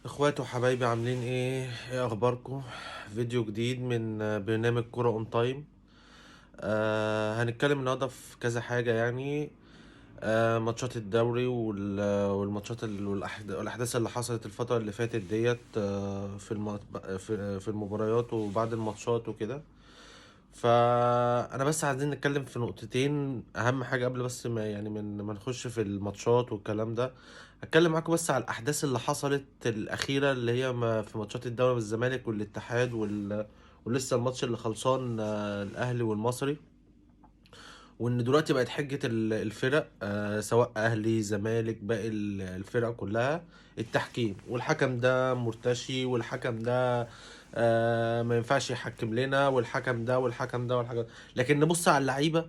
اخواتي وحبايبي عاملين ايه اخباركم؟ فيديو جديد من برنامج كرة اون تايم. هنتكلم النهارده في كذا حاجة يعني. ماتشات الدوري والماتشات والاحداث اللي حصلت الفترة اللي فاتت ديت، في المباريات وبعد الماتشات وكده. فانا بس عايزين نتكلم في نقطتين اهم حاجه قبل بس ما نخش في الماتشات والكلام ده. هتكلم معاكم بس على الاحداث اللي حصلت الاخيره اللي هي في ماتشات الدوري بالزمالك والاتحاد ولسه الماتش اللي خلصان، الاهلي والمصري. وان دلوقتي بقت حجه الفرق، سواء اهلي زمالك باقي الفرق كلها، التحكيم، والحكم ده مرتشي، والحكم ده ما ينفعش يحكم لنا، والحكم ده والحكم ده والحكم ده. لكن نبص على اللعيبه،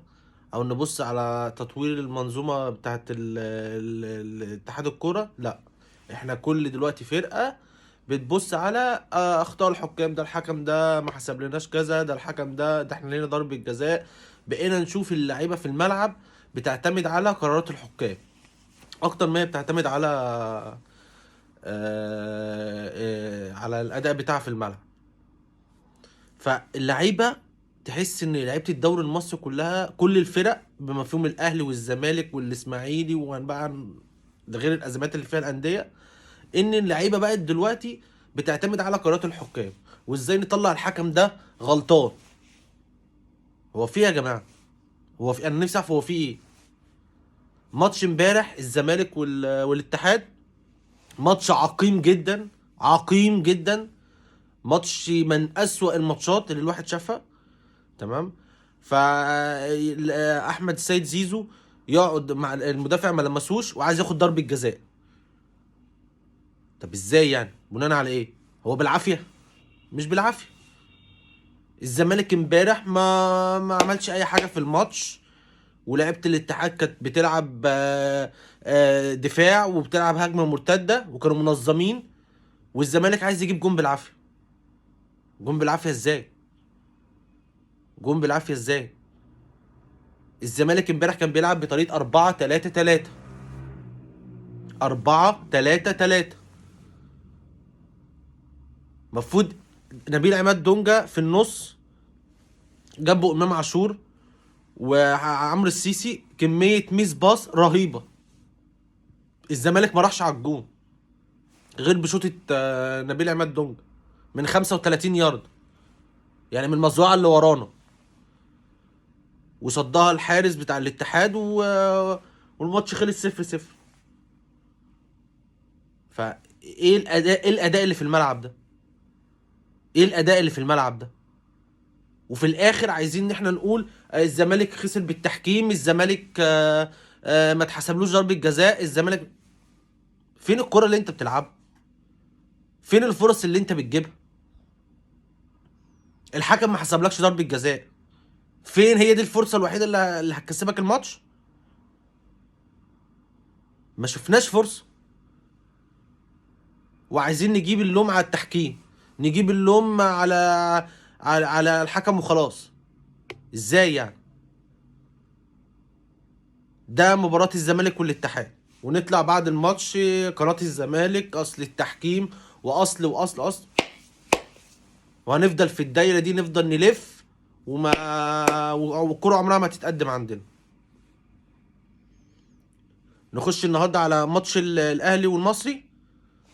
او نبص على تطوير المنظومه بتاعت اتحاد الكوره، لا. احنا كل دلوقتي فرقه بتبص على اخطاء الحكام، ده الحكم ده ما حسبلناش كذا، ده الحكم ده احنا لينا ضربة جزاء. بقينا نشوف اللعيبه في الملعب بتعتمد على قرارات الحكام اكتر ما هي بتعتمد على على الاداء بتاعها في الملعب. فاللعيبه تحس ان لعيبه الدوري المصري كلها، كل الفرق بما فيهم الاهلي والزمالك والاسماعيلي وبقى، ده غير الازمات اللي فيها الانديه، ان اللعيبه بقت دلوقتي بتعتمد على قرارات الحكام، وازاي نطلع الحكم ده غلطان. هو في إيه يا جماعه؟ هو في، انا نفسي اعرف هو في ايه. ماتش امبارح الزمالك والاتحاد، ماتش عقيم جدا، عقيم جدا. ماتش من اسوأ الماتشات اللي الواحد شافها. تمام. فاحمد السيد زيزو يقعد مع المدافع ما لمسوش وعايز ياخد ضربة جزاء. طب ازاي يعني؟ بناء على ايه؟ هو بالعافية؟ مش بالعافية. الزمالك امبارح ما عملش اي حاجة في الماتش، ولعبة الاتحاد كانت بتلعب دفاع وبتلعب هجمة مرتدة وكانوا منظمين، والزمالك عايز يجيب جون بالعافية. جون بالعافية ازاي؟ جون بالعافية ازاي؟ الزمالك امبارح كان بيلعب بطريقة 4-3-3. 4-3-3. المفروض نبيل عماد دونجا في النص، جنبه امام عاشور وعمرو السيسي، كمية ميس باص رهيبة. الزمالك ما راحش على الجون غير بشوطة نبيل عماد دونجا من 35 يارد، يعني من المزرعة اللي ورانا، وصدها الحارس بتاع الاتحاد والماتش خلص 0-0. فايه الاداء، ايه الاداء اللي في الملعب ده؟ ايه الاداء اللي في الملعب ده؟ وفي الاخر عايزين ان احنا نقول الزمالك خسر بالتحكيم، الزمالك ما اتحسبلوش ضربة جزاء، الزمالك. فين الكرة اللي انت بتلعبها؟ فين الفرص اللي انت بتجيبها؟ الحكم ما حسبلكش ضربة جزاء. فين هي دي الفرصة الوحيدة اللي هتكسبك الماتش؟ ما شفناش فرصة. وعايزين نجيب اللوم على التحكيم، نجيب اللوم على الحكم وخلاص. ازاي يعني؟ ده مباراة الزمالك والاتحاد، ونطلع بعد الماتش قناة الزمالك اصل التحكيم واصل واصل اصل، وهنفضل في الدايرة دي نفضل نلف، والكرة عمرها ما تتقدم عندنا. نخش النهارده على ماتش الاهلي والمصري.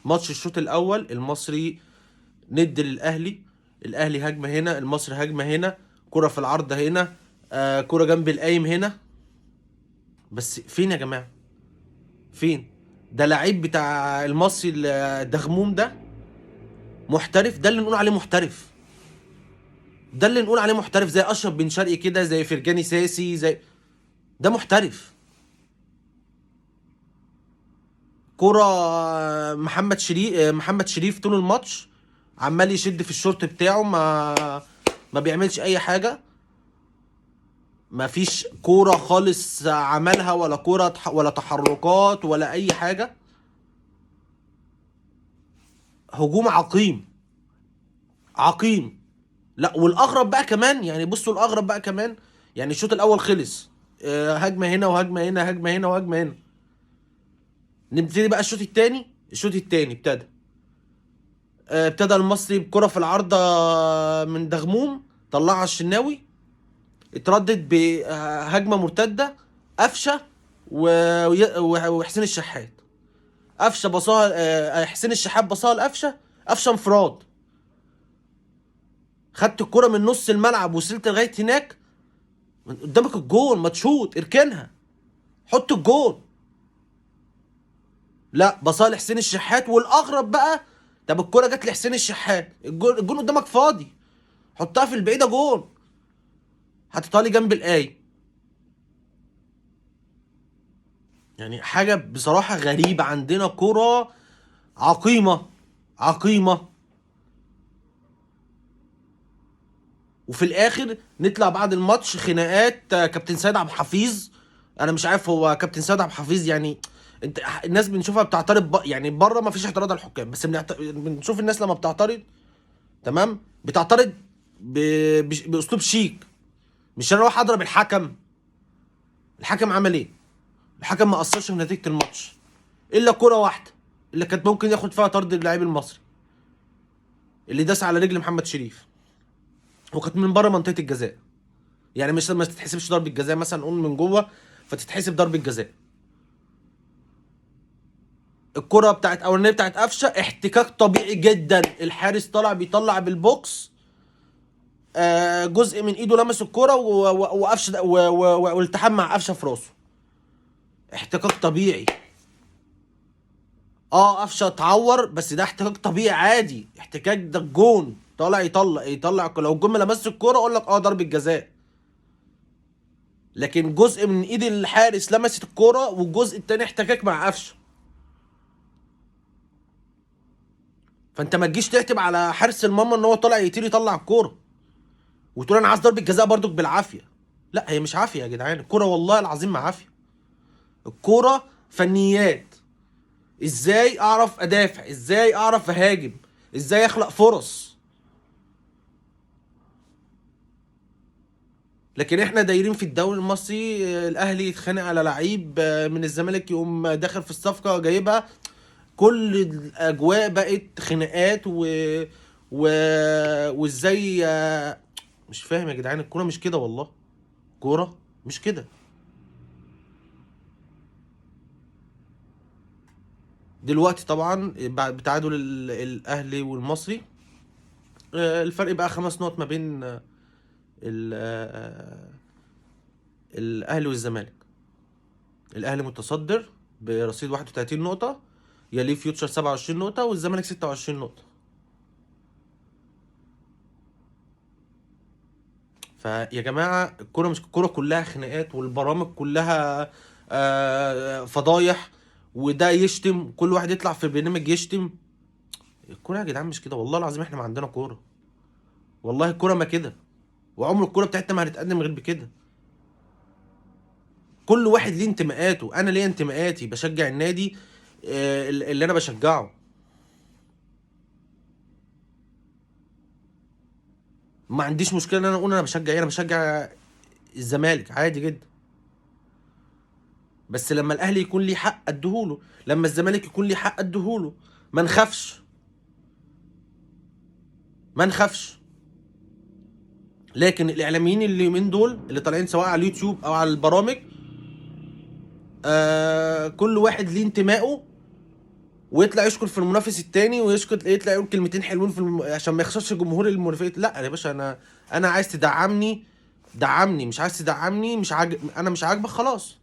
ماتش الشوط الاول المصري ند للاهلي، الاهلي هجمه هنا، المصري هجمه هنا، كرة في العارضة هنا، كرة جنب القايم هنا. بس فين يا جماعة؟ فين؟ ده لعيب بتاع المصري الدغموم ده، محترف. ده اللي نقول عليه محترف. ده اللي نقول عليه محترف، زي اشرف بن شرقي كده، زي فرجاني ساسي، زي ده محترف. كرة محمد شريف طول الماتش عمال يشد في الشورت بتاعه، ما بيعملش اي حاجة. ما فيش كورة خالص عملها، ولا كورة ولا تحركات ولا اي حاجة. هجوم عقيم، عقيم. لا، والاغرب بقى كمان، يعني بصوا الاغرب بقى كمان، يعني الشوط الاول خلص هجمة هنا وهجمة هنا، هجمة هنا وهجمة هنا. نبتدي بقى الشوط التاني. الشوط التاني ابتدى ابتدى المصري بكرة في العارضة من دغموم، طلعها الشناوي، اتردد بهجمة مرتدة، قفشة وحسين الشحات. قفشه بصاها، حسين الشحات بصاها لقفشه، قفشه انفراد، خدت الكرة من نص الملعب وصلت لغايه هناك، من قدامك الجول، ما تشوط اركنها، حط الجول. لا، بصاها لحسين الشحات، والاغرب بقى، طب الكرة جت لحسين الشحات، الجول قدامك فاضي، حطها في البعيده جول، حطيتها لي جنب الايه. يعني حاجه بصراحه غريبه، عندنا كرة عقيمه، عقيمه. وفي الاخر نطلع بعد الماتش خناقات، كابتن سيد عبد الحفيظ. انا مش عارف هو كابتن سيد عبد الحفيظ يعني، انت الناس بنشوفها بتعترض يعني بره ما فيش اعتراض على الحكام، بس بنشوف الناس لما بتعترض، تمام، بتعترض ب... باسلوب شيك. مش انا اروح اضرب الحكم. الحكم عمل ايه؟ الحكم ما اثرش في نتيجه الماتش الا كرة واحده اللي كانت ممكن ياخد فيها طرد اللاعب المصري، اللي داس على رجل محمد شريف، وكانت من بره منطقه الجزاء. يعني مش ما تتحسبش ضربه جزاء، مثلا نقول من جوه فتتحسب ضربه جزاء. الكرة بتاعت اولانيه بتاعت قفشه احتكاك طبيعي جدا، الحارس طلع بيطلع بالبوكس، جزء من ايده لمس الكرة وقفشه والتحام مع قفشه في راسه، احتكاك طبيعي. قفشه اتعور، بس ده احتكاك طبيعي عادي، احتكاك ده الجون طالع يطلع لو الجون ما لمس الكرة اقول لك ضربة جزاء. لكن جزء من ايد الحارس لمست الكرة، والجزء التاني احتكاك مع قفشه. فانت ما تجيش تعتب على حارس المرمى ان هو طالع يطير يطلع الكوره وتقول انا عايز ضربه جزاء برضك بالعافيه. لا، هي مش عافيه يا جدعان، الكوره والله العظيم ما عافيه. الكوره فنيات، ازاي اعرف ادافع، ازاي اعرف اهاجم، ازاي اخلق فرص. لكن احنا دايرين في الدوري المصري، الاهلي يتخانق على لعيب من الزمالك، يقوم داخل في الصفقه جايبها. كل الاجواء بقت خناقات و... وازاي مش فاهم يا جدعان، الكوره مش كده والله، كوره مش كده. دلوقتي طبعا بعد بتعادل الاهلي والمصري، الفرق بقى 5 نقط ما بين الاهلي والزمالك. الاهلي متصدر برصيد 31 نقطه، يليه فيوتشر 27 نقطه، والزمالك 26 نقطه. فيا جماعه الكوره مش الكوره كلها خناقات، والبرامج كلها فضايح، وده يشتم، كل واحد يطلع في برنامج يشتم. الكوره يا جدعان مش كده والله العظيم، احنا ما عندنا كوره، والله الكوره ما كده، وعمر الكوره بتاعتنا ما هتتقدم غير بكده. كل واحد ليه انتماءاته، انا ليا انتماءاتي، بشجع النادي اللي انا بشجعه. ما عنديش مشكله ان انا اقول انا بشجع ايه، انا بشجع الزمالك عادي جدا. بس لما الاهلي يكون ليه حق اديهوله، لما الزمالك يكون ليه حق اديهوله، ما نخافش، ما نخافش. لكن الاعلاميين اللي من دول اللي طالعين سواء على اليوتيوب او على البرامج، كل واحد ليه انتمائه، ويطلع يشكر في المنافس التاني، ويشكر يطلع يقول كلمتين حلوين عشان ما يخسرش جمهور المنافس. لا يا باشا، انا عايز تدعمني دعمني، مش عايز تدعمني انا مش عاجبك خلاص،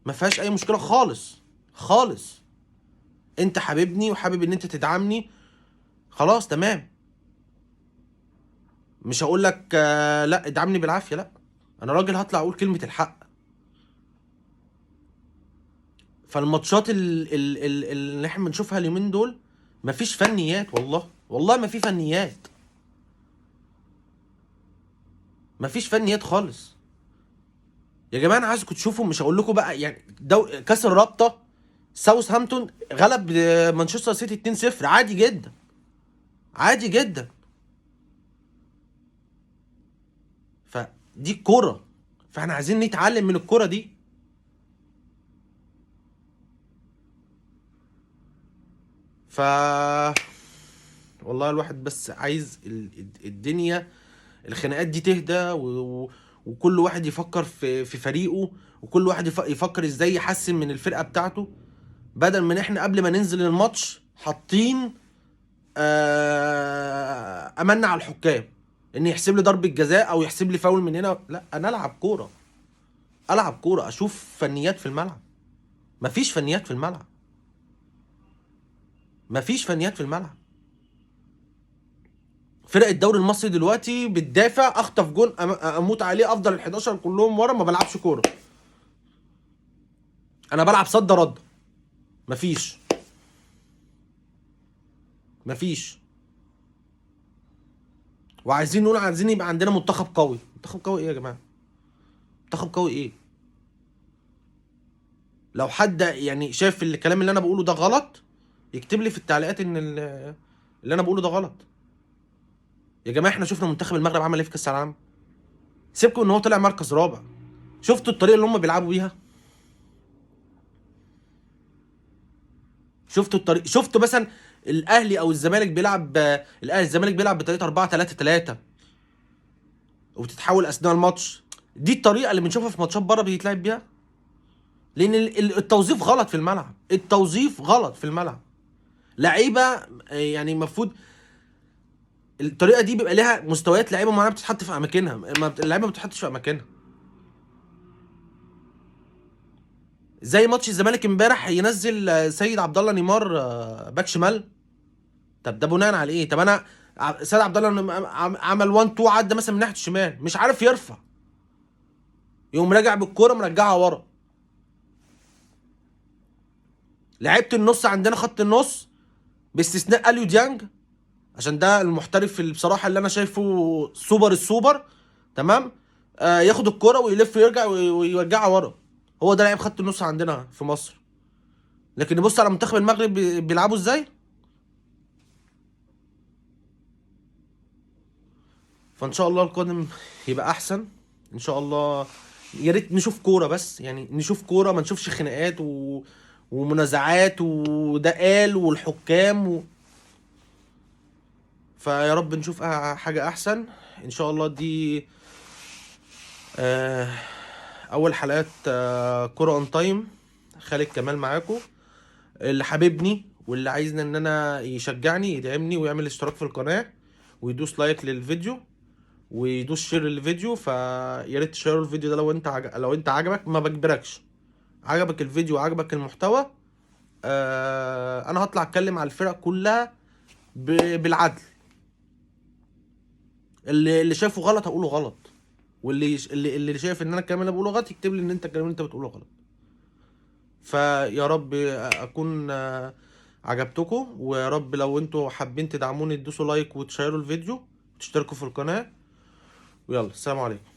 ما فيهاش اي مشكله خالص خالص. انت حاببني وحابب ان انت تدعمني، خلاص تمام. مش هقول لك لا ادعمني بالعافيه، لا، انا راجل هطلع اقول كلمه الحق. فالماتشات اللي احنا بنشوفها اليومين دول مفيش فنيات، والله والله ما في فنيات، مفيش فنيات خالص. يا جماعه انا عايزكم تشوفوا، مش هقول لكم بقى يعني كاس الرابطه، ساوثهامبتون غلب مانشستر سيتي 2-0 عادي جدا، عادي جدا. فدي الكوره، فاحنا عايزين نتعلم من الكوره دي. ف والله الواحد بس عايز الدنيا، الخناقات دي تهدى، وكل واحد يفكر في فريقه، وكل واحد يفكر ازاي يحسن من الفرقة بتاعته، بدل من احنا قبل ما ننزل الماتش حاطين املنا على الحكام ان يحسب لي ضربة جزاء او يحسب لي فاول من هنا. لا، انا العب كورة، العب كورة، اشوف فنيات في الملعب. مفيش فنيات في الملعب، مفيش فنيات في الملعب. فرق الدوري المصري دلوقتي بتدافع، اخطف جون اموت عليه، افضل ال11 كلهم ورا، ما بلعبش كوره، انا بلعب صد رد. مفيش، مفيش. وعايزين نقول عايزين يبقى عندنا منتخب قوي. منتخب قوي ايه يا جماعه؟ منتخب قوي ايه؟ لو حد يعني شايف الكلام اللي انا بقوله ده غلط، يكتب لي في التعليقات ان اللي انا بقوله ده غلط. يا جماعه احنا شفنا منتخب المغرب عمل ايه في كاس العالم. سيبكم ان هو طلع مركز رابع، شفتوا الطريقه اللي هم بيلعبوا بيها؟ شفتوا الطريق؟ شفتوا مثلا الاهلي او الزمالك بيلعب، الاهلي الزمالك بيلعب بطريقه 4-3-3 وبتتحول اثناء الماتش؟ دي الطريقه اللي بنشوفها في ماتشات بره بيتلعب بيها، لان التوظيف غلط في الملعب، التوظيف غلط في الملعب. لعيبه يعني المفروض الطريقه دي بيبقى لها مستويات لعيبه معينه بتتحط في اماكنها، اللعيبه ما بتتحطش في اماكنها. زي ماتش الزمالك امبارح ينزل سيد عبد الله نيمار باك شمال. طب ده بناء على ايه؟ طب انا سيد عبد الله عمل 1 2 عدى مثلا من ناحيه الشمال، مش عارف يرفع، يقوم راجع بالكوره مرجعها ورا. لعيبه النص عندنا، خط النص باستثناء اليو ديانج، عشان ده المحترف اللي بصراحه اللي انا شايفه سوبر السوبر، تمام، ياخد الكوره ويلف ويرجع ويرجعها ورا. هو ده لعيب خط النص عندنا في مصر. لكن نبص على منتخب المغرب بيلعبوا ازاي. فان شاء الله القادم يبقى احسن ان شاء الله. يا ريت نشوف كوره بس، يعني نشوف كوره، ما نشوفش خناقات ومنازعات وده قال والحكام فيا رب نشوف حاجه احسن ان شاء الله. دي آه، اول حلقات كوره اون تايم. خالد كمال معاكم. اللي حاببني واللي عايزني ان انا يشجعني يدعمني ويعمل اشتراك في القناه ويدوس لايك للفيديو ويدوس شير للفيديو. فيا ريت تشيروا الفيديو ده لو انت عجبك، ما بجبركش، عجبك الفيديو وعجبك المحتوى، انا هطلع اتكلم على الفرق كلها بالعدل. اللي شايفه غلط هقوله غلط، اللي شايف ان انا الكلام اللي بقوله غلط يكتب لي ان انت الكلام اللي انت بتقوله غلط. فيا رب اكون عجبتكم، ويا رب لو انتوا حابين تدعموني تدوسوا لايك وتشيروا الفيديو وتشتركوا في القناة. ويلا، السلام عليكم.